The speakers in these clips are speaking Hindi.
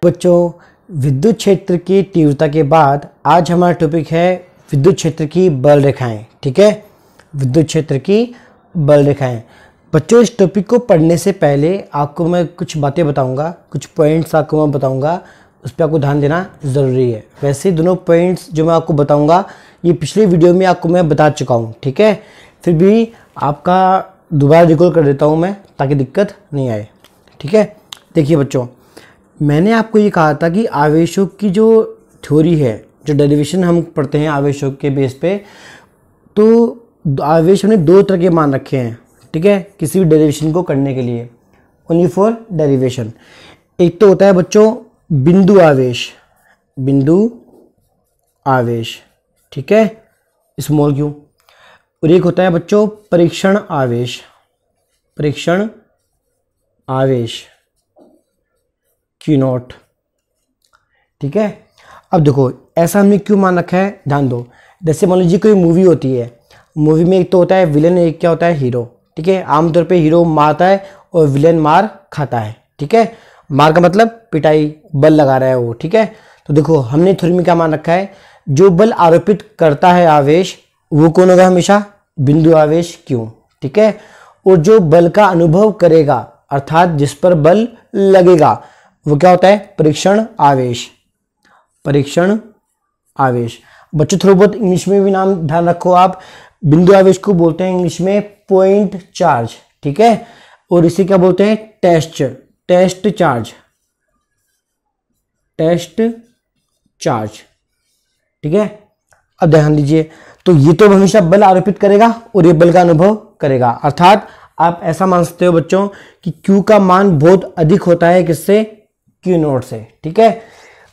बच्चों, विद्युत क्षेत्र की तीव्रता के बाद आज हमारा टॉपिक है विद्युत क्षेत्र की बल रेखाएं। ठीक है, विद्युत क्षेत्र की बल रेखाएं। बच्चों, इस टॉपिक को पढ़ने से पहले आपको मैं कुछ बातें बताऊंगा, कुछ पॉइंट्स आपको मैं बताऊंगा, उस पर आपको ध्यान देना ज़रूरी है। वैसे दोनों पॉइंट्स जो मैं आपको बताऊंगा ये पिछले वीडियो में आपको मैं बता चुका हूँ। ठीक है, फिर भी आपका दोबारा रिकॉल कर देता हूँ मैं, ताकि दिक्कत नहीं आए। ठीक है, देखिए बच्चों, मैंने आपको ये कहा था कि आवेशों की जो थ्योरी है, जो डेरिवेशन हम पढ़ते हैं आवेशों के बेस पे, तो आवेश हमने दो तरह के मान रखे हैं। ठीक है, किसी भी डेरिवेशन को करने के लिए, ओनली फॉर डेरिवेशन। एक तो होता है बच्चों बिंदु आवेश, बिंदु आवेश, ठीक है, स्मॉल क्यू। और एक होता है बच्चों परीक्षण आवेश, परीक्षण आवेश क्यू नॉट। ठीक है, अब देखो ऐसा हमने क्यों मान रखा है, ध्यान दो। जैसे मान लीजिए कोई मूवी होती है, मूवी में एक तो होता है विलेन, एक क्या होता है हीरो। ठीक है, आमतौर पे हीरो मारता है और विलेन मार खाता है। ठीक है, मार का मतलब पिटाई, बल लगा रहा है वो। ठीक है, तो देखो हमने थ्योरी में क्या मान रखा है, जो बल आरोपित करता है आवेश वो कौन होगा, हमेशा बिंदु आवेश क्यों। ठीक है, और जो बल का अनुभव करेगा अर्थात जिस पर बल लगेगा वो क्या होता है, परीक्षण आवेश, परीक्षण आवेश। बच्चों थोड़ा बहुत इंग्लिश में भी नाम ध्यान रखो आप, बिंदु आवेश को बोलते हैं इंग्लिश में पॉइंट चार्ज। ठीक है, और इसे क्या बोलते हैं, टेस्ट चार्ज, टेस्ट चार्ज। ठीक है, अब ध्यान दीजिए, तो ये तो हमेशा बल आरोपित करेगा और ये बल का अनुभव करेगा। अर्थात आप ऐसा मान सकते हो बच्चों कि Q का मान बहुत अधिक होता है किससे, Q नॉट से। ठीक है,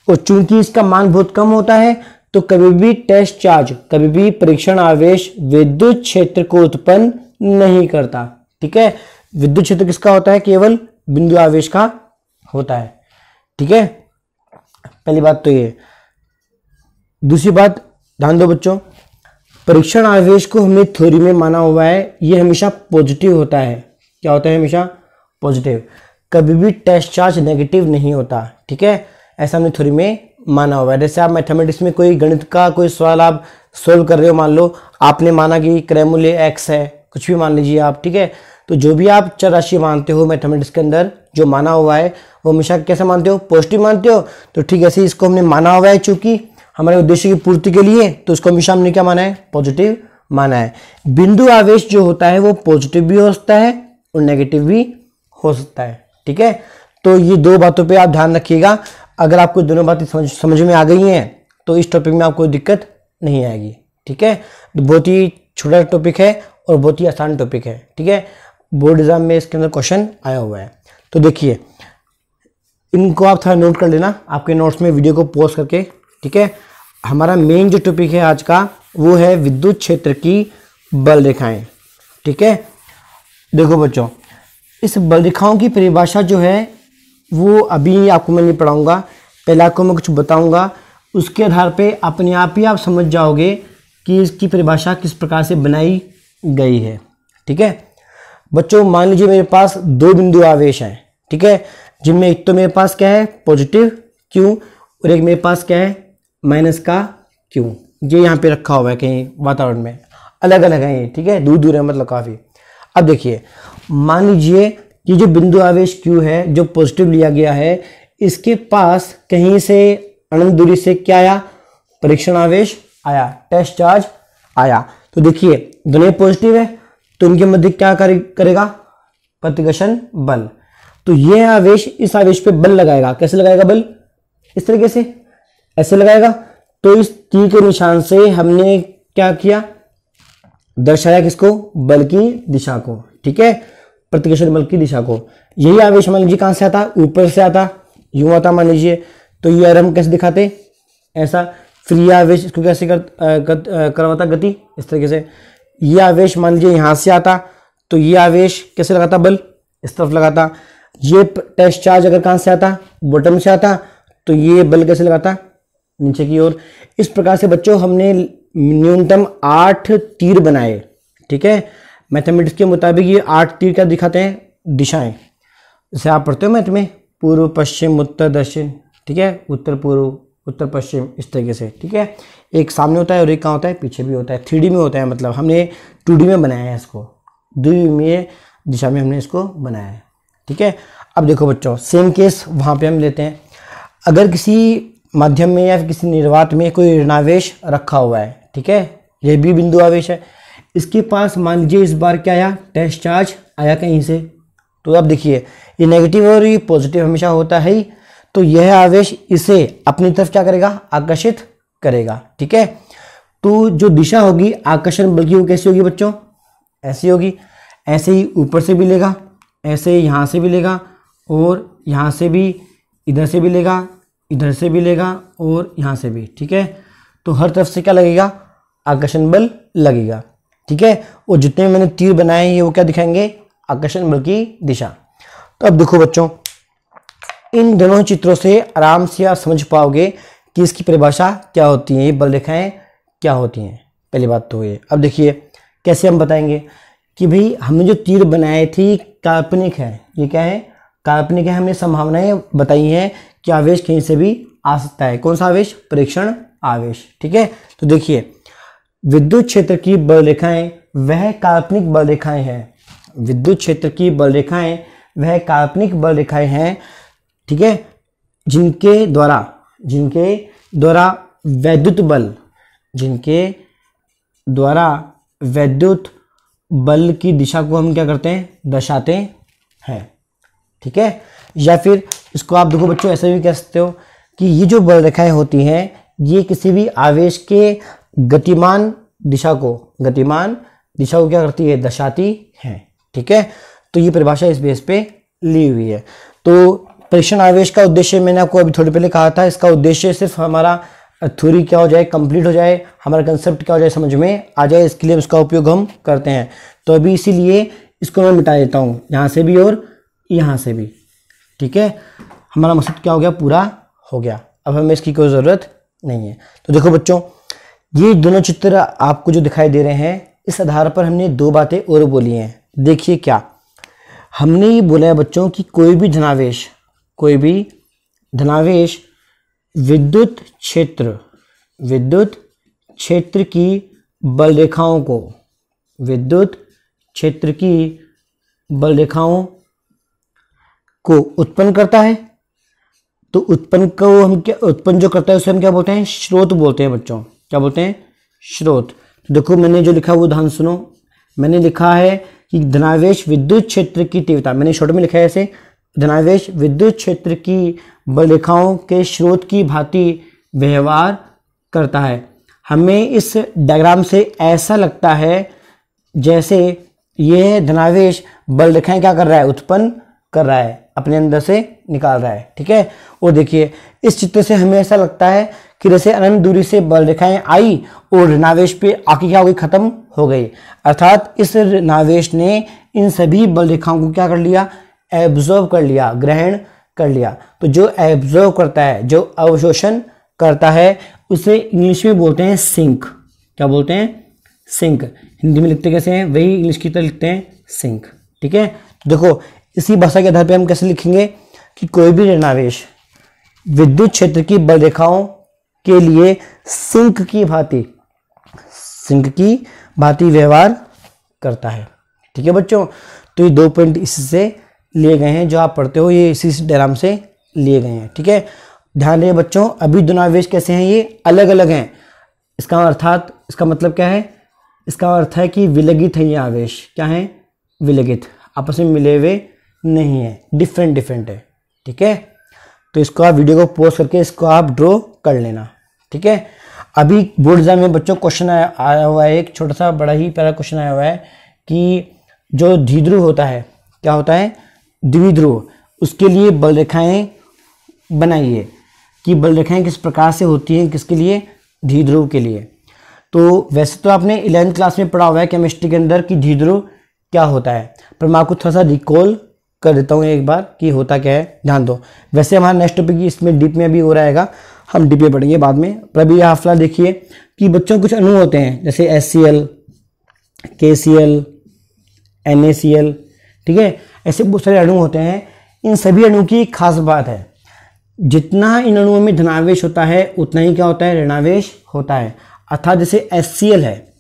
और चूंकि इसका मान बहुत कम होता है तो कभी भी टेस्ट चार्ज, कभी भी परीक्षण आवेश विद्युत क्षेत्र को उत्पन्न नहीं करता। ठीक है, विद्युत क्षेत्र किसका होता है, केवल बिंदु आवेश का होता है। ठीक है, पहली बात तो ये। दूसरी बात ध्यान दो बच्चों, परीक्षण आवेश को हमने थ्योरी में माना हुआ है, ये हमेशा पॉजिटिव होता है। क्या होता है, हमेशा पॉजिटिव, कभी भी टेस्ट चार्ज नेगेटिव नहीं होता। ठीक है, ऐसा हमने थ्योरी में माना हुआ है। जैसे आप मैथमेटिक्स में कोई गणित का कोई सवाल आप सोल्व कर रहे हो, मान लो आपने माना कि क्रय मूल्य x है, कुछ भी मान लीजिए आप। ठीक है, तो जो भी आप चर राशि मानते हो मैथमेटिक्स के अंदर जो माना हुआ है वो हमेशा कैसे मानते हो, पॉजिटिव मानते हो। तो ठीक ऐसे इसको हमने माना हुआ है, चूंकि हमारे उद्देश्य की पूर्ति के लिए, तो उसको हमेशा हमने क्या माना है, पॉजिटिव माना है। बिंदु आवेश जो होता है वो पॉजिटिव भी हो सकता है और नेगेटिव भी हो सकता है। ठीक है, तो ये दो बातों पे आप ध्यान रखिएगा। अगर आपको दोनों बातें समझ में आ गई हैं तो इस टॉपिक में आपको दिक्कत नहीं आएगी। ठीक है, बहुत ही छोटा टॉपिक है और बहुत ही आसान टॉपिक है। ठीक है, बोर्ड एग्जाम में इसके अंदर क्वेश्चन आया हुआ है। तो देखिए इनको आप थोड़ा नोट कर लेना आपके नोट्स में, वीडियो को पॉज करके। ठीक है, हमारा मेन जो टॉपिक है आज का वो है विद्युत क्षेत्र की बल रेखाएं। ठीक है, देखो बच्चों, इस बल रेखाओं की परिभाषा जो है वो अभी आपको मैं नहीं पढ़ाऊंगा, पहले आपको मैं कुछ बताऊंगा, उसके आधार पे अपने आप ही आप समझ जाओगे कि इसकी परिभाषा किस प्रकार से बनाई गई है। ठीक है बच्चों, मान लीजिए मेरे पास दो बिंदु आवेश हैं। ठीक है, जिनमें एक तो मेरे पास क्या है, पॉजिटिव Q, और एक मेरे पास क्या है, माइनस का Q। ये यहाँ पे रखा हुआ है कहीं वातावरण में, अलग अलग है ये। ठीक है, दूर दूर है मतलब काफ़ी। अब देखिए, मान लीजिए कि जो बिंदु आवेश Q है जो पॉजिटिव लिया गया है, इसके पास कहीं से अनंत दूरी से क्या आया, परीक्षण आवेश आया, टेस्ट चार्ज आया। तो देखिए दोनों पॉजिटिव है तो इनके मध्य क्या करेगा, प्रतिकर्षण बल। तो यह आवेश इस आवेश पे बल लगाएगा। कैसे लगाएगा बल, इस तरीके से ऐसे लगाएगा। तो इस तीर के निशान से हमने क्या किया, दर्शाया किसको, बल की दिशा को। ठीक है, प्रतिकर्षण बल की दिशा को। यही आवेश मान लीजिए कहां से आता, ऊपर से आता, यूं आता मान लीजिए। तो ये हम कैसे दिखाते, ऐसा। फिर ये आवेश इसको कैसे करवाता गति, इस तरीके से। ये आवेश मान लीजिए यहां से आता, तो ये आवेश कैसे लगाता, बल इस तरफ लगाता। ये टेस्ट चार्ज अगर कहां से आता, बॉटम से आता, तो ये बल कैसे लगाता, नीचे की ओर। इस प्रकार से बच्चों हमने न्यूनतम 8 तीर बनाए। ठीक है, मैथमेटिक्स के मुताबिक ये 8 तीर क्या दिखाते हैं, दिशाएं। जैसे आप पढ़ते हो मैथ में, पूर्व पश्चिम उत्तर दक्षिण, ठीक है, उत्तर पूर्व, उत्तर पश्चिम, इस तरीके से। ठीक है, एक सामने होता है और एक कहाँ होता है, पीछे भी होता है। 3D में होता है, मतलब हमने 2D में बनाया है इसको, द्विमीय दिशा में हमने इसको बनाया है। ठीक है, अब देखो बच्चों, सेम केस वहाँ पे हम लेते हैं। अगर किसी माध्यम में या किसी निर्वात में कोई ऋणावेश रखा हुआ है, ठीक है, यह भी बिंदु आवेश है, इसके पास मान लीजिए इस बार क्या आया, टेस्ट चार्ज आया कहीं से, तो अब देखिए ये नेगेटिव और ये पॉजिटिव हमेशा होता है ही, तो यह आवेश इसे अपनी तरफ क्या करेगा, आकर्षित करेगा। ठीक है, तो जो दिशा होगी आकर्षण बल की वो कैसी होगी बच्चों, ऐसी होगी। ऐसे ही ऊपर से भी लेगा, ऐसे यहाँ से भी लेगा, और यहाँ से भी, इधर से भी लेगा, इधर से भी लेगा, और यहाँ से भी। ठीक है, तो हर तरफ से क्या लगेगा, आकर्षण बल लगेगा। ठीक है, और जितने मैंने तीर बनाए हैं ये वो क्या दिखाएंगे, आकर्षण बल की दिशा। तो अब देखो बच्चों, इन दोनों चित्रों से आराम से आप समझ पाओगे कि इसकी परिभाषा क्या होती है, ये बल रेखाएं क्या होती हैं। पहली बात तो ये। अब देखिए कैसे हम बताएंगे कि भाई हमने जो तीर बनाए थी काल्पनिक है, ये क्या है, काल्पनिक है। हमने संभावनाएं बताई हैं कि आवेश कहीं से भी आ सकता है। कौन सा आवेश, परीक्षण आवेश। ठीक है, तो देखिए विद्युत क्षेत्र की बल रेखाएं वह काल्पनिक बल रेखाएं हैं, विद्युत क्षेत्र की बल रेखाएं वह काल्पनिक बल रेखाएं हैं। ठीक है, जिनके द्वारा वैद्युत बल की दिशा को हम क्या करते हैं, दर्शाते हैं। ठीक है, या फिर इसको आप देखो बच्चों ऐसे भी कह सकते हो कि ये जो बल रेखाएं होती हैं ये किसी भी आवेश के गतिमान दिशा को क्या करती है, दर्शाती है। ठीक है, तो ये परिभाषा इस बेस पे ली हुई है। तो परीक्षण आवेश का उद्देश्य मैंने आपको अभी थोड़ी पहले कहा था, इसका उद्देश्य सिर्फ हमारा थ्योरी क्या हो जाए, कंप्लीट हो जाए, हमारा कंसेप्ट क्या हो जाए, समझ में आ जाए, इसके लिए उसका उपयोग हम करते हैं। तो अभी इसीलिए इसको मैं मिटा देता हूँ, यहाँ से भी और यहाँ से भी। ठीक है, हमारा मकसद क्या हो गया, पूरा हो गया। अब हमें इसकी कोई ज़रूरत नहीं है। तो देखो बच्चों, ये दोनों चित्र आपको जो दिखाई दे रहे हैं, इस आधार पर हमने दो बातें और बोली हैं। देखिए क्या हमने ये बोला है बच्चों कि कोई भी धनावेश विद्युत क्षेत्र की बल रेखाओं को उत्पन्न करता है। तो उत्पन्न जो करता है उसे हम क्या बोलते हैं, स्रोत बोलते हैं बच्चों। क्या बोलते हैं, स्रोत। तो देखो मैंने जो लिखा वो ध्यान सुनो। मैंने लिखा है कि धनावेश विद्युत क्षेत्र की तीव्रता, मैंने शॉर्ट में लिखा है ऐसे, धनावेश विद्युत क्षेत्र की बल रेखाओं के स्रोत की भांति व्यवहार करता है। हमें इस डायग्राम से ऐसा लगता है जैसे यह धनावेश बल रेखाएं क्या कर रहा है, उत्पन्न कर रहा है, अपने अंदर से निकाल रहा है। ठीक है, और देखिए इस चित्र से हमें ऐसा लगता है कि जैसे अनंत दूरी से बल रेखाएं आई और ऋणावेश पे आके क्या हो गई, खत्म हो गई। अर्थात इस ऋणावेश ने इन सभी बल रेखाओं को क्या कर लिया, एब्जॉर्ब कर लिया, ग्रहण कर लिया। तो जो एब्जॉर्ब करता है, जो अवशोषण करता है, उसे इंग्लिश में बोलते हैं सिंक। क्या बोलते हैं, सिंक। हिंदी में लिखते कैसे हैं, वही इंग्लिश की तरह लिखते हैं, सिंक। ठीक है, तो देखो इसी भाषा के आधार पर हम कैसे लिखेंगे कि कोई भी ऋणावेश विद्युत क्षेत्र की बल रेखाओं के लिए सिंक की भांति व्यवहार करता है। ठीक है बच्चों, तो ये 2 पॉइंट इससे लिए गए हैं, जो आप पढ़ते हो ये इसी डायग्राम से लिए गए हैं। ठीक है, ध्यान रहे बच्चों, अभी दोनों आवेश कैसे हैं, ये अलग अलग हैं। इसका मतलब क्या है, इसका अर्थ है कि विलगित है ये आवेश। क्या है, विलगित, आपस में मिले हुए नहीं है, डिफरेंट है। ठीक है, तो इसको आप वीडियो को पॉज करके इसको आप ड्रॉ कर लेना। ठीक है, अभी बोर्ड एग्जाम में बच्चों क्वेश्चन आया हुआ है, एक छोटा सा बड़ा ही प्यारा क्वेश्चन आया हुआ है कि जो द्विध्रुव होता है, क्या होता है, द्विध्रुव, उसके लिए बल रेखाएं बनाइए कि बल रेखाएं किस प्रकार से होती हैं, किसके लिए, द्विध्रुव के लिए। तो वैसे तो आपने 11th क्लास में पढ़ा हुआ है केमिस्ट्री के अंदर कि द्विध्रुव क्या होता है, पर मैं आपको थोड़ा सा रिकॉल कर देता हूँ एक बार कि होता क्या है, ध्यान दो। वैसे हमारा नेक्स्ट टॉपिक इसमें डीप में भी हो रहेगा, हम डीप में पढ़ेंगे बाद में, पर अभी यहाँ फिलहाल देखिए कि बच्चों कुछ अणु होते हैं जैसे HCl, KCl, NaCl। ठीक है, ऐसे बहुत सारे अणु होते हैं। इन सभी अणु की एक खास बात है जितना इन अणुओं में धनावेश होता है उतना ही क्या होता है, ऋणावेश होता है। अर्थात जैसे HCl है,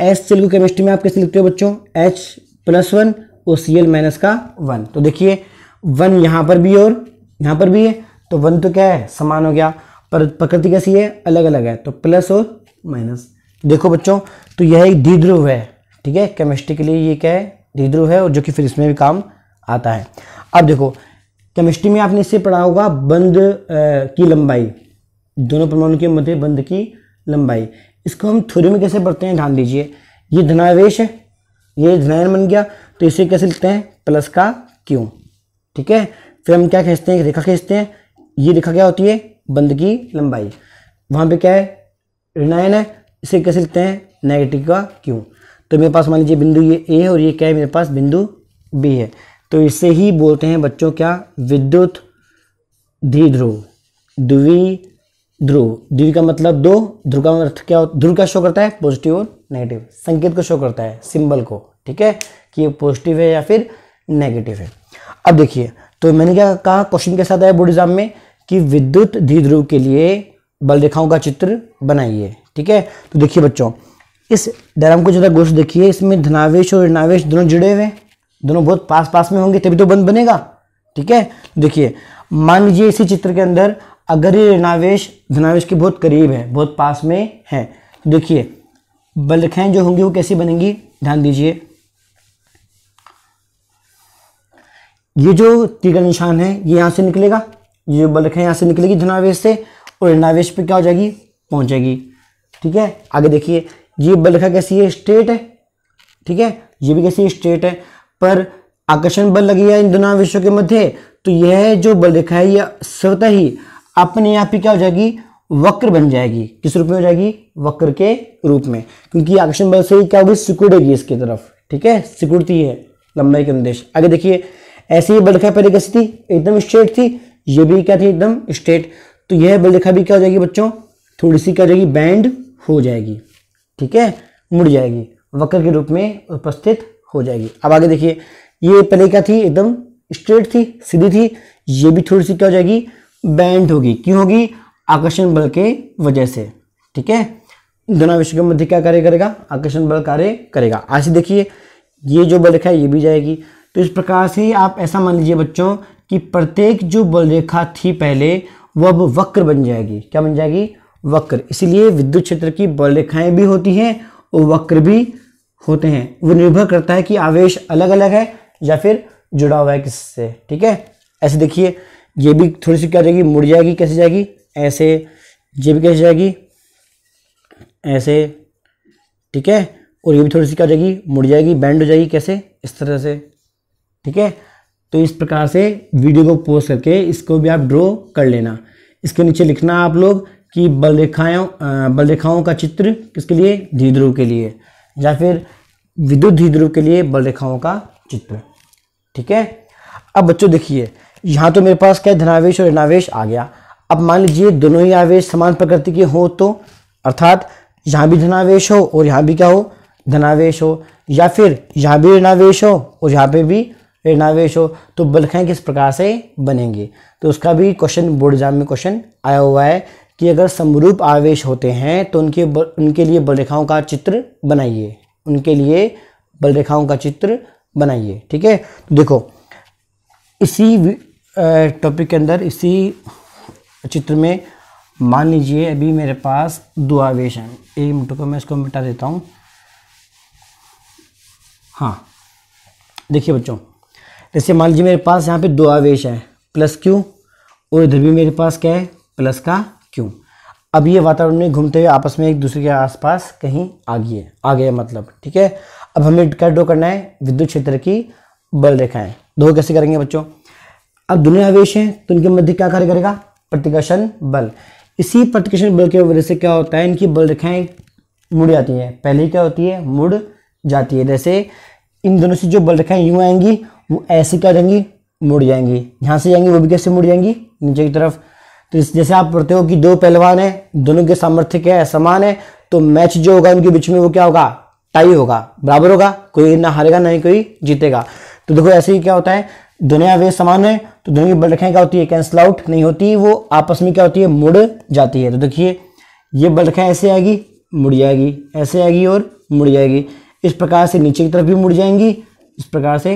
HCl को केमिस्ट्री में आप कैसे लिखते हो बच्चों, H+1 और Cl-1। तो देखिए 1 यहाँ पर भी और यहाँ पर भी है, तो 1 तो क्या है, समान हो गया, पर प्रकृति कैसी है, अलग अलग है, तो प्लस और माइनस। देखो बच्चों, तो यह एक द्विध्रुव है, ठीक है, केमिस्ट्री के लिए ये क्या है, द्विध्रुव है, और जो कि फिर इसमें भी काम आता है। अब देखो केमिस्ट्री में आपने इससे पढ़ा होगा बंध की लंबाई, दोनों परमाणु के मध्य बंध की लंबाई। इसको हम थ्योरी में कैसे पढ़ते हैं, ध्यान दीजिए, ये धनावेश है, ये धनायन बन गया, तो इसे कैसे लिखते हैं, प्लस का क्यू, ठीक है। फिर हम क्या खींचते हैं, रेखा खींचते हैं, ये रेखा क्या होती है, बंध की लंबाई। वहाँ पे क्या है, ऋणायन है, इसे कैसे लिखते हैं, नेगेटिव का क्यू। तो मेरे पास मान लीजिए बिंदु ये ए है और ये क्या है, मेरे पास बिंदु बी है, तो इसे ही बोलते हैं बच्चों क्या, विद्युत द्विध्रुव, द्विध्रुव। द्वि का मतलब दो, ध्रुव का अर्थ क्या, ध्रुव का शो करता है पॉजिटिव और नेगेटिव, संकेत को शो करता है, सिंबल को, ठीक है, कि ये पॉजिटिव है या फिर नेगेटिव है। अब देखिए, तो मैंने क्या कहा, क्वेश्चन के साथ आया बोर्ड एग्जाम में कि विद्युत द्विध्रुव के लिए बल रेखाओं का चित्र बनाइए, ठीक है। तो देखिए बच्चों, इस डायग्राम को ज़रा गौर से देखिए, इसमें धनावेश और ऋणावेश दोनों जुड़े हुए हैं, दोनों बहुत पास पास में होंगे तभी तो बंध बनेगा, ठीक है। देखिए मान लीजिए इसी चित्र के अंदर अगर ये ऋणावेश धनावेश के बहुत करीब है, बहुत पास में है, तो देखिए बल रेखाएं जो होंगी वो कैसी बनेंगी, ध्यान दीजिए, ये जो तीर का निशान है ये यहाँ से निकलेगा, ये बल रेखा यहाँ से निकलेगी धनावेश से, और ऋणावेश पे क्या हो जाएगी, पहुंच जाएगी, ठीक है। आगे देखिए, ये बल रेखा कैसी है, स्ट्रेट है, ठीक है, ये भी कैसी है, स्ट्रेट है, पर आकर्षण बल लगी है इन दोनों आवेशों के मध्य, तो यह जो बल रेखा है यह स्वतः ही अपने आप ही क्या हो जाएगी, वक्र बन जाएगी। किस रूप में हो जाएगी, वक्र के रूप में, क्योंकि आकर्षण बल से ही क्या होगी, सिकुड़ेगी इसकी तरफ, ठीक है, सिकुड़ती है लंबाई के अनुदेश। आगे देखिए, ऐसी ही बल रेखा पहले कैसी थी, एकदम स्ट्रेट थी, ये भी क्या थी, एकदम स्ट्रेट, तो यह बल रेखा भी क्या हो जाएगी बच्चों, थोड़ी सी क्या हो जाएगी, बैंड हो जाएगी, ठीक है, मुड़ जाएगी, वक्र के रूप में उपस्थित हो जाएगी। अब आगे देखिए, ये पहले क्या थी, एकदम स्ट्रेट थी, सीधी थी, ये भी थोड़ी सी क्या हो जाएगी, बैंड होगी, क्यों होगी, आकर्षण बल के वजह से, ठीक है। दोनों आवेशों के मध्य क्या कार्य करेगा, आकर्षण बल कार्य करेगा। ऐसे देखिए, ये जो बल रेखा है ये भी जाएगी, तो इस प्रकार से आप ऐसा मान लीजिए बच्चों कि प्रत्येक जो बल रेखा थी पहले वो अब वक्र बन जाएगी, क्या बन जाएगी, वक्र। इसीलिए विद्युत क्षेत्र की बल रेखाएं भी होती हैं और वक्र भी होते हैं, वो निर्भर करता है कि आवेश अलग अलग है या फिर जुड़ा हुआ है किससे, ठीक है। ऐसे देखिए, ये भी थोड़ी सी क्या जाएगी, मुड़ जाएगी, कैसे जाएगी, ऐसे, ये भी कैसे जाएगी, ऐसे, ठीक है, और ये भी थोड़ी सी क्या जाएगी, मुड़ जाएगी, बैंड हो जाएगी, कैसे, इस तरह से, ठीक है। तो इस प्रकार से वीडियो को पॉज करके इसको भी आप ड्रॉ कर लेना। इसके नीचे लिखना आप लोग कि बल रेखाओं का चित्र किसके लिए, द्विध्रुव के लिए, या फिर विद्युत द्विध्रुव के लिए बल रेखाओं का चित्र, ठीक है। अब बच्चों देखिए, यहाँ तो मेरे पास क्या है, धनावेश और ऋणावेश आ गया। अब मान लीजिए दोनों ही आवेश समान प्रकृति के हो, तो अर्थात यहाँ भी धनावेश हो और यहाँ भी क्या हो, धनावेश हो, या फिर यहाँ भी ऋणावेश हो और यहाँ पे भी ऋणावेश हो, तो बल रेखाएं किस प्रकार से बनेंगे, तो उसका भी क्वेश्चन बोर्ड एग्जाम में क्वेश्चन आया हुआ है कि अगर समरूप आवेश होते हैं तो उनके लिए बल रेखाओं का चित्र बनाइए, उनके लिए बल रेखाओं का चित्र बनाइए, ठीक है। तो देखो इसी टॉपिक के अंदर, इसी चित्र में मान लीजिए अभी मेरे पास दो आवेश हैं, एक मिनट को मैं इसको मिटा देता हूँ। हाँ देखिए बच्चों, जैसे मान लीजिए मेरे पास यहाँ पे दो आवेश हैं, प्लस क्यू, और इधर भी मेरे पास क्या है, प्लस का क्यू। अब ये वातावरण में घूमते हुए आपस में एक दूसरे के आसपास कहीं आ गए मतलब, ठीक है। अब हमें क्या ड्रॉ करना है, विद्युत क्षेत्र की बल रेखाएं। दो कैसे करेंगे बच्चों, अब दोनों आवेश हैं तो इनके मध्य क्या कार्य करेगा, प्रतिकर्षण बल। इसी प्रतिकर्षण बल की वजह से क्या होता है, इनकी बल रेखाएं मुड़ जाती हैं, पहले क्या होती है, मुड़ जाती है। जैसे इन दोनों से जो बल रेखाएं यूं आएंगी वो ऐसे क्या जाएंगी, मुड़ जाएंगी, यहाँ से जाएंगी वो भी कैसे मुड़ जाएंगी, नीचे की तरफ। तो जैसे आप पढ़ते हो कि दो पहलवान हैं, दोनों के सामर्थ्य क्या है, समान है, तो मैच जो होगा उनके बीच में वो क्या होगा, टाई होगा, बराबर होगा, कोई ना हारेगा ना ही कोई जीतेगा। तो देखो ऐसे ही क्या होता है, दोनों आवेश समान है तो दोनों की बल रेखाएं क्या होती है, कैंसिल आउट नहीं होती, वो आपस में क्या होती है, मुड़ जाती है। तो देखिए ये बल रेखाएं ऐसे आएगी, मुड़ जाएगी, ऐसे आएगी और मुड़ जाएगी, इस प्रकार से नीचे की तरफ भी मुड़ जाएंगी, इस प्रकार से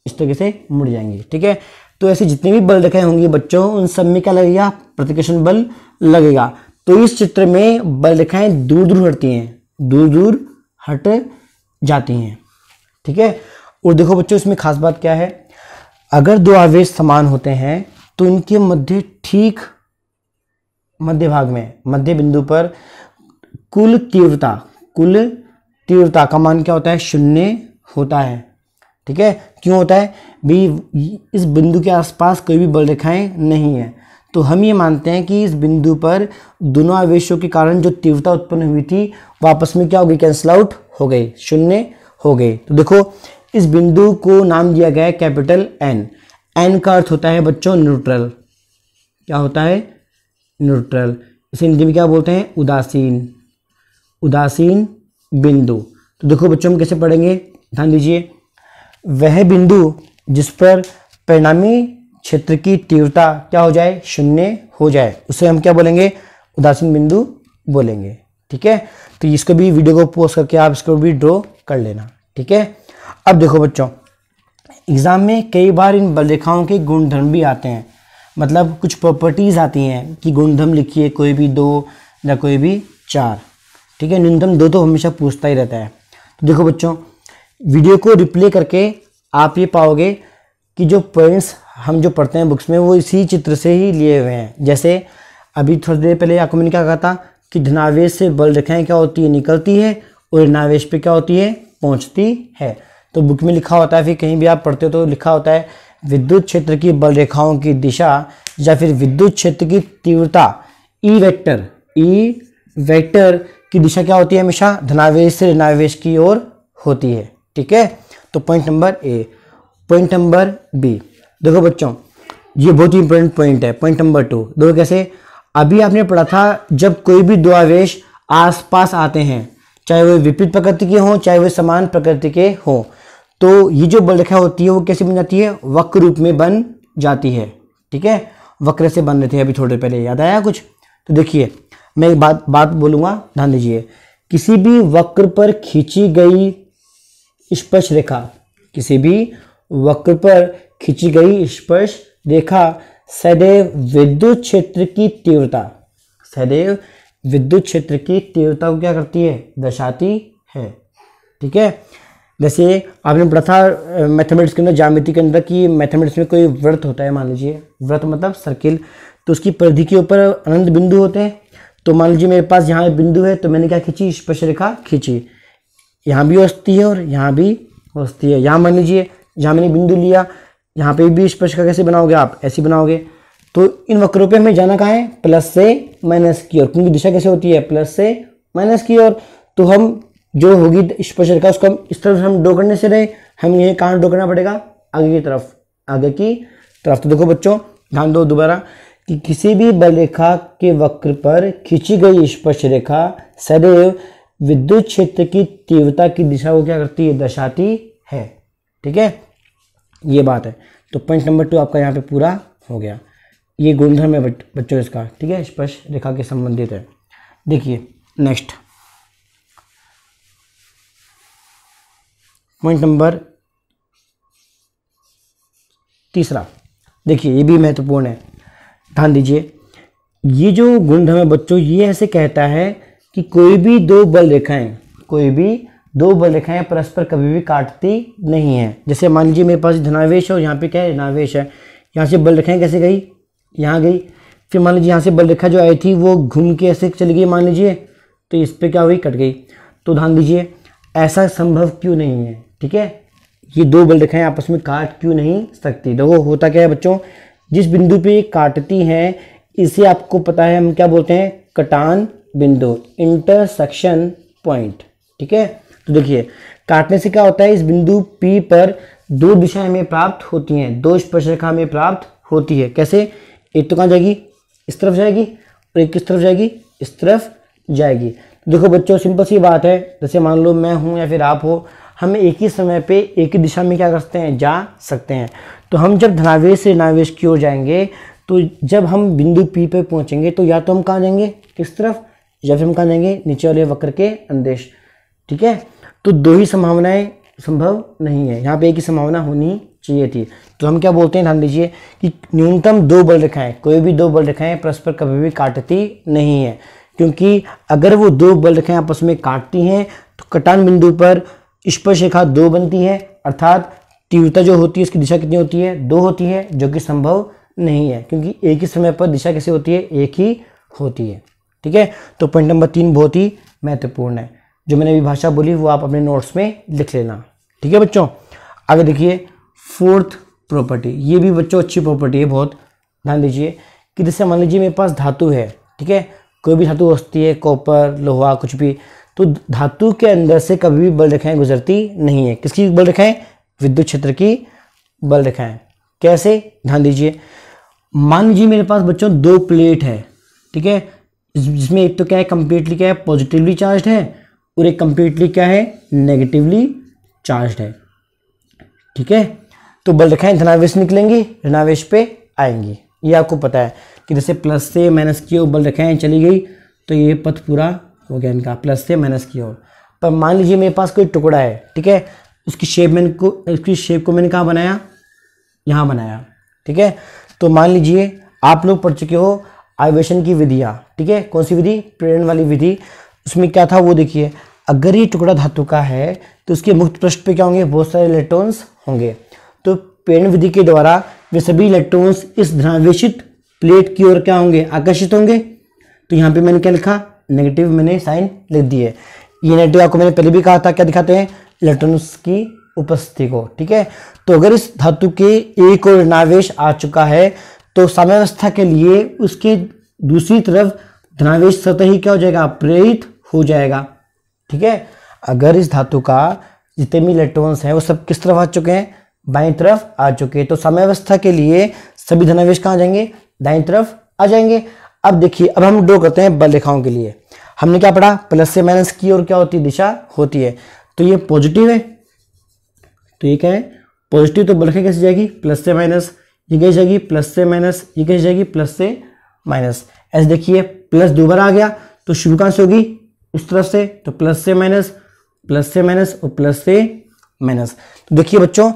इस तरीके से मुड़ जाएंगी। ठीक है, तो ऐसे जितने भी बल रेखाएं होंगी बच्चों उन सब में क्या लगेगा, प्रतिकर्षण बल लगेगा। तो इस चित्र में बल रेखाएं दूर दूर हटती हैं, दूर दूर हट जाती हैं। ठीक है, और देखो बच्चों इसमें खास बात क्या है, अगर दो आवेश समान होते हैं तो इनके मध्य ठीक मध्य भाग में, मध्य बिंदु पर कुल तीव्रता का मान क्या होता है, 0 होता है। ठीक है, क्यों होता है भी, इस बिंदु के आसपास कोई भी बल रेखाएं नहीं है, तो हम ये मानते हैं कि इस बिंदु पर दोनों आवेशों के कारण जो तीव्रता उत्पन्न हुई थी वो आपस में क्या हो गई, कैंसिल आउट हो गई, 0 हो गए। तो देखो इस बिंदु को नाम दिया गया है कैपिटल एन। एन का अर्थ होता है बच्चों न्यूट्रल। क्या होता है, न्यूट्रल। इसे हिंदी में क्या बोलते हैं, उदासीन बिंदु। तो देखो बच्चों हम कैसे पढ़ेंगे, ध्यान दीजिए, वह बिंदु जिस पर परिणामी क्षेत्र की तीव्रता क्या हो जाए, 0 हो जाए, उसे हम क्या बोलेंगे, उदासीन बिंदु बोलेंगे। ठीक है, तो इसको भी वीडियो को पॉज करके आप इसको भी ड्रॉ कर लेना। ठीक है, अब देखो बच्चों एग्जाम में कई बार इन बल रेखाओं के गुणधर्म भी आते हैं, मतलब कुछ प्रॉपर्टीज आती हैं कि गुणधर्म लिखिए, कोई भी 2 या कोई भी 4। ठीक है, न्यूनतम 2 तो हमेशा पूछता ही रहता है। तो देखो बच्चों वीडियो को रिप्ले करके आप ये पाओगे कि जो पॉइंट्स हम जो पढ़ते हैं बुक्स में वो इसी चित्र से ही लिए हुए हैं। जैसे अभी थोड़ी देर पहले आपको मैंने क्या कहा था कि धनावेश से बल रेखाएं क्या होती है, निकलती है, और ऋणावेश पे क्या होती है, पहुंचती है। तो बुक में लिखा होता है, फिर कहीं भी आप पढ़ते हो तो लिखा होता है विद्युत क्षेत्र की बल रेखाओं की दिशा या फिर विद्युत क्षेत्र की तीव्रता ई वेक्टर की दिशा क्या होती है, हमेशा धनावेश से ऋणावेश की ओर होती है। ठीक है, तो point number A. Point number B, देखो बच्चों ये बहुत ही इंपॉर्टेंट पॉइंट है। पॉइंट नंबर 2 देखो कैसे, अभी आपने पढ़ा था जब कोई भी दो आवेश आसपास आते हैं, चाहे वो विपरीत प्रकृति के हों चाहे वो समान प्रकृति के हों, तो ये जो बल रेखा होती है वो कैसे बन जाती है, वक्र रूप में बन जाती है। ठीक है, वक्र से बन रहे थे अभी थोड़ी देर पहले, याद आया कुछ। तो देखिए मैं एक बात बोलूंगा, ध्यान दीजिए, किसी भी वक्र पर खींची गई स्पर्श रेखा, किसी भी वक्र पर खींची गई स्पर्श रेखा सदैव विद्युत क्षेत्र की तीव्रता को क्या करती है, दर्शाती है। ठीक है, जैसे आपने पढ़ा था मैथमेटिक्स के अंदर, ज्यामिति के अंदर, कि मैथमेटिक्स में कोई वृत्त होता है, मान लीजिए वृत्त मतलब सर्किल, तो उसकी परिधि के ऊपर अनंत बिंदु होते हैं। तो मान लीजिए मेरे पास यहाँ बिंदु है, तो मैंने क्या खींची, स्पर्श रेखा खींची, यहाँ भी होती है और यहाँ भी होती है। यहाँ मान लीजिए जहाँ मैंने बिंदु लिया यहाँ पे भी स्पर्श रेखा कैसे बनाओगे आप, ऐसे बनाओगे। तो इन वक्रों पे हमें जाना कहाँ है, प्लस से माइनस की ओर, क्योंकि दिशा कैसे होती है, प्लस से माइनस की ओर। तो हम जो होगी स्पर्श रेखा उसको हम इस तरफ हम ड्रॉ करने से रहे, हम ये कहाँ ड्रॉ करना पड़ेगा, आगे की तरफ। तो देखो बच्चों ध्यान दो दोबारा कि किसी भी बल रेखा के वक्र पर खींची गई स्पर्श रेखा सदैव विद्युत क्षेत्र की तीव्रता की दिशा को क्या करती है, दर्शाती है। ठीक है, ये बात है। तो पॉइंट नंबर 2 आपका यहाँ पे पूरा हो गया। ये गुणधर्म है बच्चों इसका। ठीक है, स्पर्श रेखा के संबंधित है। देखिए नेक्स्ट पॉइंट नंबर 3, देखिए ये भी महत्वपूर्ण है, ध्यान दीजिए। ये जो गुणधर्म है बच्चों, ये ऐसे कहता है कि कोई भी दो बल रेखाएं परस्पर कभी भी काटती नहीं है। जैसे मान लीजिए मेरे पास धनावेश है और यहाँ पे क्या है, ऋणावेश है। यहाँ से बल रेखाएं कैसे गई, यहाँ गई, फिर मान लीजिए यहाँ से बल रेखा जो आई थी वो घूम के ऐसे चली गई मान लीजिए, तो इस पे क्या हुई, कट गई। तो ध्यान दीजिए ऐसा संभव क्यों नहीं है। ठीक है, ये दो बल रेखाएं आपस में काट क्यों नहीं सकती। देखो होता क्या है बच्चों, जिस बिंदु पे काटती हैं इसे आपको पता है हम क्या बोलते हैं, कटान बिंदु, इंटरसेक्शन पॉइंट। ठीक है, तो देखिए काटने से क्या होता है, इस बिंदु P पर दो दिशाएं हमें प्राप्त होती हैं, दो स्पर्श रेखा हमें प्राप्त होती है। कैसे, एक तो कहाँ जाएगी, इस तरफ जाएगी, और एक किस तरफ जाएगी, इस तरफ जाएगी। तो देखो बच्चों सिंपल सी बात है, जैसे मान लो मैं हूँ या फिर आप हो, हम एक ही समय पे एक ही दिशा में क्या कर सकते हैं, जा सकते हैं। तो हम जब धनावेश से ऋणावेश की ओर जाएंगे तो जब हम बिंदु P पे पहुंचेंगे तो या तो हम कहाँ जाएंगे, किस तरफ, या फिर हम कहाँ जाएंगे, नीचे वाले वक्र के अंदेश। ठीक है, तो दो ही संभावनाएं संभव नहीं है, यहाँ पे एक ही संभावना होनी चाहिए थी। तो हम क्या बोलते हैं, ध्यान दीजिए कि न्यूनतम दो बल रेखाएं, कोई भी दो बल रेखाएं परस्पर कभी भी काटती नहीं है, क्योंकि अगर वो दो बल रेखाएं आपस में काटती हैं तो कटान बिंदु पर स्पर्श रेखा दो बनती है, अर्थात तीव्रता जो होती है इसकी दिशा कितनी होती है, दो होती है, जो कि संभव नहीं है, क्योंकि एक ही समय पर दिशा कैसे होती है, एक ही होती है। ठीक है, तो पॉइंट नंबर 3 बहुत ही महत्वपूर्ण है। जो मैंने अभी भाषा बोली वो आप अपने नोट्स में लिख लेना। ठीक है बच्चों, आगे देखिए 4th प्रॉपर्टी, ये भी बच्चों अच्छी प्रॉपर्टी है, बहुत ध्यान दीजिए कि जैसे मान लीजिए मेरे पास धातु है, ठीक है, कोई भी धातु होती है, कॉपर, लोहा, कुछ भी, तो धातु के अंदर से कभी भी बल रेखाएं गुजरती नहीं है। किसकी बल रेखाएं, विद्युत क्षेत्र की बल रेखाएं। कैसे, ध्यान दीजिए, मान लीजिए मेरे पास बच्चों दो प्लेट है, ठीक है, जिसमें एक तो क्या है, कंप्लीटली क्या है, पॉजिटिवली चार्ज है, और एक कंप्लीटली क्या है, नेगेटिवली चार्ज है। ठीक है, तो बल रेखाएं धनावेश निकलेंगी, ऋणावेश पे आएंगी। ये आपको पता है कि जैसे प्लस से माइनस की ओर बल रेखाएं चली गई तो ये पथ पूरा हो गया इनका, प्लस से माइनस की ओर। पर मान लीजिए मेरे पास कोई टुकड़ा है, ठीक है, उसकी शेप को मैंने कहाँ बनाया, यहाँ बनाया। ठीक है, तो मान लीजिए आप लोग पढ़ चुके हो आवेशन की विधियाँ, ठीक है, कौन सी विधि, प्रेरण वाली विधि। उसमें क्या था वो देखिए, अगर ये टुकड़ा धातु का है तो उसके मुक्त पृष्ठ पे क्या होंगे, बहुत सारे इलेक्ट्रॉन्स होंगे। तो प्रेरण विधि के द्वारा वे सभी इलेक्ट्रॉन्स इस धनावेशित प्लेट की ओर क्या होंगे, आकर्षित होंगे। तो यहाँ पे मैंने क्या लिखा, नेगेटिव मैंने साइन लिख दिए। ये नेगेटिव आपको मैंने पहले भी कहा था, क्या दिखाते हैं, इलेक्ट्रॉन्स की उपस्थिति को। ठीक है, तो अगर इस धातु के एक और ऋणावेश आ चुका है तो साम्यावस्था के लिए उसके दूसरी तरफ धनावेश स्वतः ही क्या हो जाएगा, प्रेरित हो जाएगा। ठीक है, अगर इस धातु का जितने भी इलेक्ट्रॉन्स हैं वो सब किस तरफ आ चुके हैं, बाईं तरफ आ चुके हैं, तो साम्यावस्था के लिए सभी धनावेश कहाँ जाएंगे, दाईं तरफ आ जाएंगे। अब देखिए, अब हम ड्रॉ करते हैं बल रेखाओं के लिए। हमने क्या पढ़ा, प्लस से माइनस की ओर क्या होती है, दिशा होती है। तो ये पॉजिटिव है, तो ये क्या है, पॉजिटिव, तो बल रेखा कैसे जाएगी, प्लस से माइनस, ये कैसे जाएगी, प्लस से माइनस, ये कैसे जाएगी, प्लस से माइनस। ऐसे देखिए प्लस दो बार आ गया तो शुरू कहाँ से होगी, उस तरफ से, तो प्लस से माइनस और प्लस से माइनस। तो देखिए बच्चों,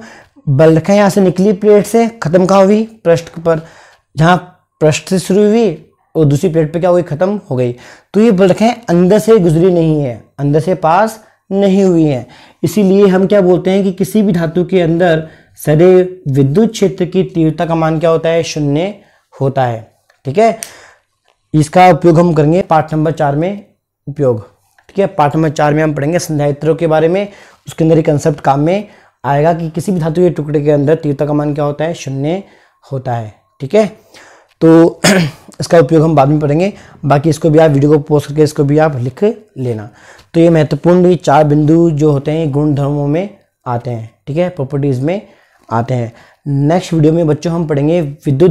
बल रेखा यहाँ से निकली प्लेट से, खत्म कहाँ हुई, पृष्ठ पर, जहाँ पृष्ठ से शुरू हुई और दूसरी प्लेट पे क्या हुई, खत्म हो गई। तो ये बल रेखाएं अंदर से गुजरी नहीं है, अंदर से पास नहीं हुई है। इसीलिए हम क्या बोलते हैं कि किसी भी धातु के अंदर सदैव विद्युत क्षेत्र की तीव्रता का मान क्या होता है, 0 होता है। ठीक है, इसका उपयोग हम करेंगे पाठ नंबर 4 में उपयोग। ठीक है, पाठ नंबर 4 में हम पढ़ेंगे संधारित्रों के बारे में। उसके अंदर एक कंसेप्ट काम में आएगा कि किसी भी धातु के टुकड़े के अंदर तीव्रता का मान क्या होता है, 0 होता है। ठीक है, तो इसका उपयोग हम बाद में पढ़ेंगे। बाकी इसको भी आप वीडियो को पॉज करके इसको भी आप लिख लेना। तो ये महत्वपूर्ण 4 बिंदु जो होते हैं गुण धर्मों में आते हैं। ठीक है, प्रॉपर्टीज में आते हैं। नेक्स्ट वीडियो में बच्चों हम पढ़ेंगे विद्युत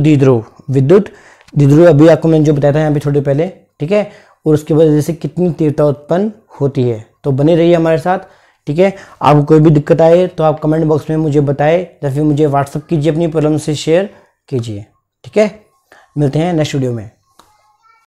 द्विध्रुव अभी आपको मैंने जो बताया था यहाँ पे थोड़े पहले। ठीक है, और उसकी वजह से कितनी तीव्रता उत्पन्न होती है। तो बने रहिए हमारे साथ। ठीक है, आपको कोई भी दिक्कत आए तो आप कमेंट बॉक्स में मुझे बताएं या फिर मुझे व्हाट्सअप कीजिए, अपनी प्रॉब्लम से शेयर कीजिए। ठीक है, मिलते हैं नेक्स्ट वीडियो में।